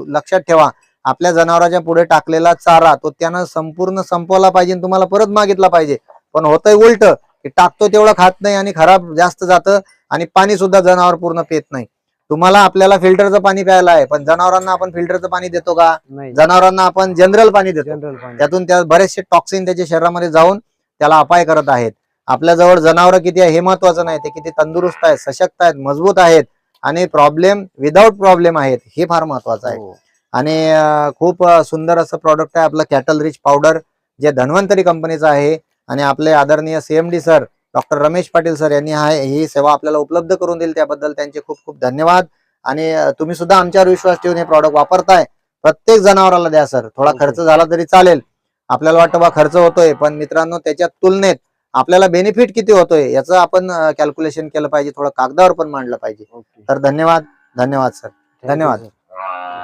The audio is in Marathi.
लक्षात ठेवा, आपल्या जनावरांच्या पुढे टाकलेला चारा तो त्यानं संपूर्ण संपवला पाहिजे, तुम्हाला परत मागितला पाहिजे. पण होतंय उलट, की टाकतो तेवढं खात नाही आणि खराब जास्त जातं आणि पाणी सुद्धा जनावर पूर्ण पित नाही. तुम्हाला आपल्याला फिल्टरचं पाणी प्यायला आहे, पण जनावरांना आपण फिल्टरचं पाणी देतो का? जनावरांना आपण जनरल पाणी देतो. त्यातून त्या बरेचसे टॉक्सिन त्याच्या शरीरामध्ये जाऊन त्याला अपाय करत आहेत. आपल्याजवळ जनावर किती आहे हे महत्वाचं नाही, ते किती तंदुरुस्त आहेत, सशक्त आहेत, मजबूत आहेत आणि प्रॉब्लेम विदाऊट प्रॉब्लेम आहेत, हे फार महत्वाचं आहे. आणि खूप सुंदर असं प्रॉडक्ट आहे आपलं कॅटल रिच पावडर, जे धन्वंतरी कंपनीचं आहे. आणि आपले आदरणीय CMD sir doctor Ramesh Patil sir यांनी ही सेवा आपल्याला उपलब्ध करून दिली, त्याबद्दल त्यांचे खूप खूप धन्यवाद. आणि तुम्ही सुद्धा आमच्यावर विश्वास ठेवून हे प्रॉडक्ट वापरताय. प्रत्येक जनावराला द्या सर, थोडा खर्च झाला तरी चालेल. आपल्याला वाटतं बा खर्च होतोय, पण मित्रांनो त्याच्या तुलनेत आपल्याला बेनिफिट किती होतोय याचं आपण कॅल्क्युलेशन केलं पाहिजे, थोडं कागदावर पण मांडलं पाहिजे. तर धन्यवाद, धन्यवाद सर, धन्यवाद.